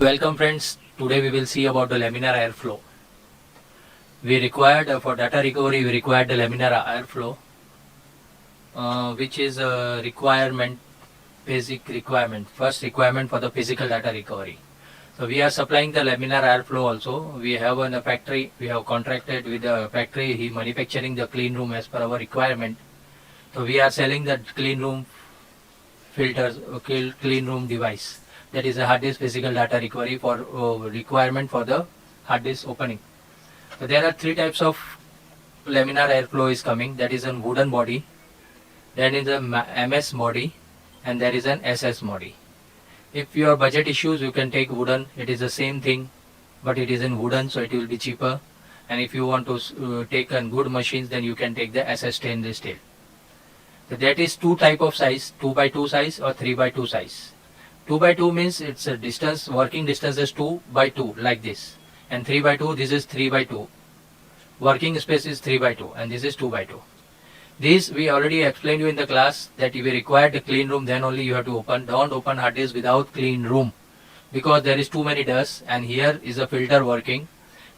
Welcome friends, today we will see about the laminar airflow. We required for data recovery, we required the laminar airflow, which is a requirement, basic requirement, first requirement for the physical data recovery. So we are supplying the laminar airflow also. We have in a factory, we have contracted with the factory, he manufacturing the clean room as per our requirement. So we are selling the clean room filters, clean room device. That is a hard disk physical data recovery for requirement for the hard disk opening. So there are three types of laminar airflow is coming. That is a wooden body, then is a MS body, and there is an SS body. If your budget issues, you can take wooden. It is the same thing, but it is in wooden, so it will be cheaper. And if you want to take good machines, then you can take the SS stainless steel. So that is two type of size, 2x2 size or 3x2 size. 2x2 means it's a distance, working distance is 2x2 like this, and 3x2, this is 3x2. Working space is 3x2 and this is 2x2. This we already explained you in the class that if you require the clean room, then only you have to open. Don't open hard disk without clean room, because there is too many dust, and here is a filter working.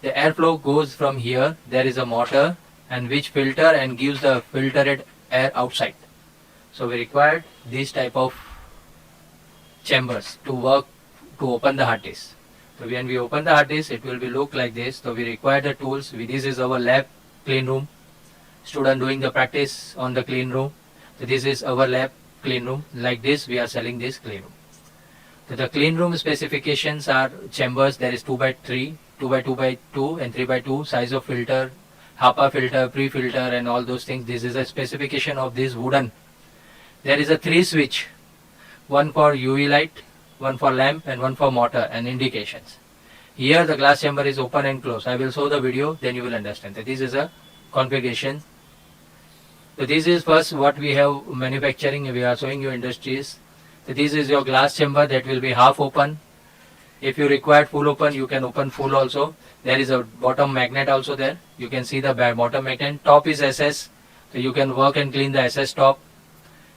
The airflow goes from here, there is a motor and which filter and gives the filtered air outside. So we required this type of chambers to work to open the hard disk. So when we open the hard disk, it will be look like this. So we require the tools. This is our lab clean room. Student doing the practice on the clean room. So this is our lab clean room. Like this, we are selling this clean room. So the clean room specifications are chambers. There is 2x3, 2x2x2 and 3x2 size of filter, HAPA filter, pre-filter and all those things. This is a specification of this wooden. There is a 3 switch, one for UV light, one for lamp and one for motor and indications. Here the glass chamber is open and closed. I will show the video, then you will understand that this is a configuration. So this is first what we have manufacturing. We are showing you industries. So this is your glass chamber that will be half open. If you require full open, you can open full also. There is a bottom magnet also there. You can see the bottom magnet. Top is SS. So you can work and clean the SS top.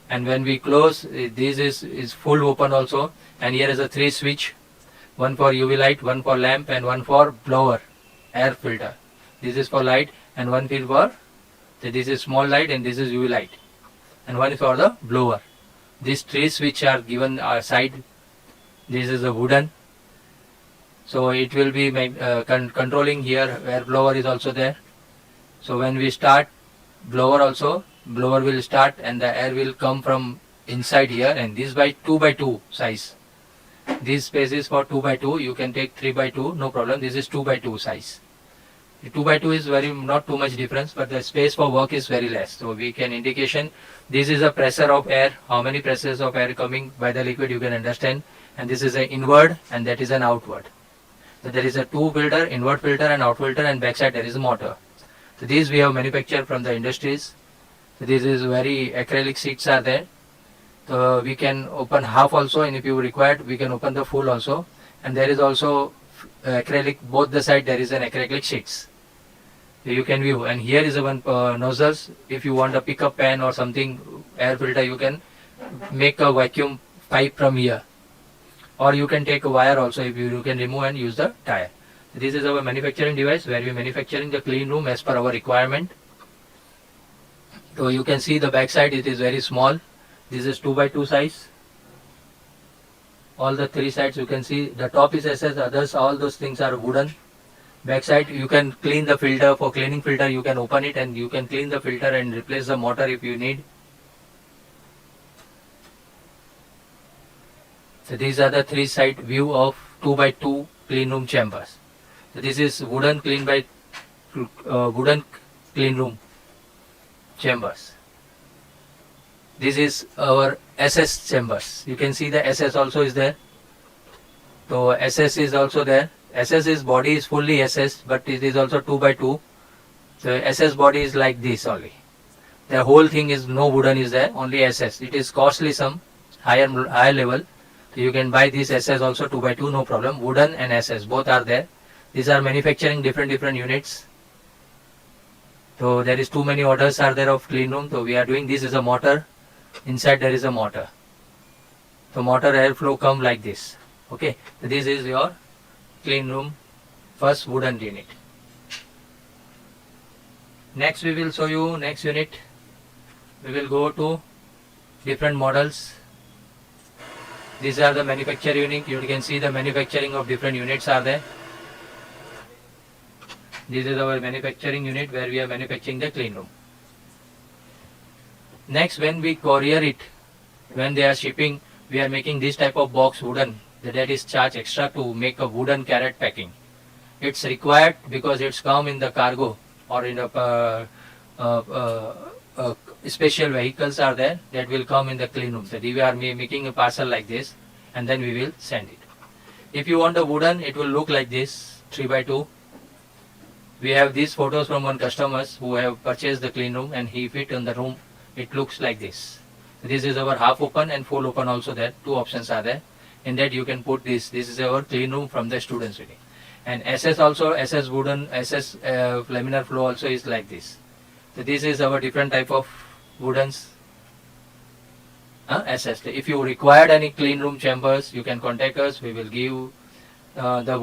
And when we close, this is full open also. And here is a 3 switch. One for UV light, one for lamp and one for blower, air filter. This is for light and one is for, so this is small light and this is UV light. And one is for the blower. These 3 switch are given side. This is a wooden. So it will be controlling here. Air blower is also there. So when we start blower also, blower will start and the air will come from inside here, and this by 2x2 size. This space is for 2x2. You can take 3x2, no problem. This is 2x2 size. 2x2 is very not too much difference, but the space for work is very less. So we can indication this is a pressure of air. How many pressures of air coming by the liquid you can understand. And this is an inward and that is an outward. So there is a 2 filter, inward filter and out filter, and backside there is a motor. So these we have manufactured from the industries. So this is very acrylic sheets are there. So we can open half also, and if you required we can open the full also. And there is also acrylic, both the side there is an acrylic sheets. So you can view, and here is a one nozzles. If you want a pickup pan or something air filter, you can make a vacuum pipe from here, or you can take a wire also. If you can remove and use the tire. So this is our manufacturing device where we are manufacturing the clean room as per our requirement. So you can see the back side, it is very small. This is 2x2 size. All the 3 sides you can see. The top is SS, others all those things are wooden. Back side you can clean the filter. For cleaning filter you can open it and you can clean the filter and replace the motor if you need. So these are the 3 side view of 2x2 clean room chambers. So this is wooden clean room chambers. This is our SS chambers. You can see the SS also is there. So SS is also there. SS is body is fully SS, but it is also 2x2. So SS body is like this only. The whole thing is no wooden is there, only SS. It is costly some higher level. So you can buy this SS also 2x2, no problem. Wooden and SS both are there. These are manufacturing different units. So there is too many orders are there of clean room. So we are doing this is a motor. Inside there is a motor. So motor airflow come like this. Okay. So this is your clean room, first wooden unit. Next we will show you next unit. We will go to different models. These are the manufacture unit. You can see the manufacturing of different units are there. This is our manufacturing unit where we are manufacturing the clean room. Next, when we courier it, when they are shipping, we are making this type of box wooden. That is charge extra to make a wooden carrot packing. It's required because it's come in the cargo or in a special vehicles are there that will come in the clean room. So we are making a parcel like this and then we will send it. If you want a wooden, it will look like this, 3x2. We have these photos from one customers who have purchased the clean room and he fit in the room. It looks like this. This is our half open and full open also there. Two options are there. In that you can put this. This is our clean room from the students reading. And SS also, SS wooden, SS laminar flow also is like this. So this is our different type of woodens. SS. If you required any clean room chambers, you can contact us. We will give the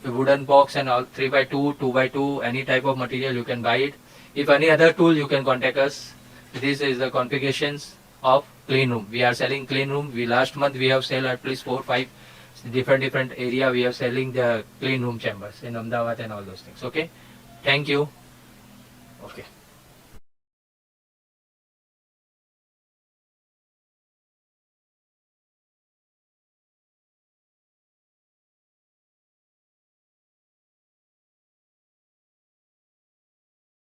wooden box and all 3x2, 2x2, any type of material you can buy it. If any other tool you can contact us. This is the configurations of clean room. We are selling clean room. Last month we have sold at least 4-5 different area. We are selling the clean room chambers in Ahmedabad and all those things. Okay. Thank you. Okay.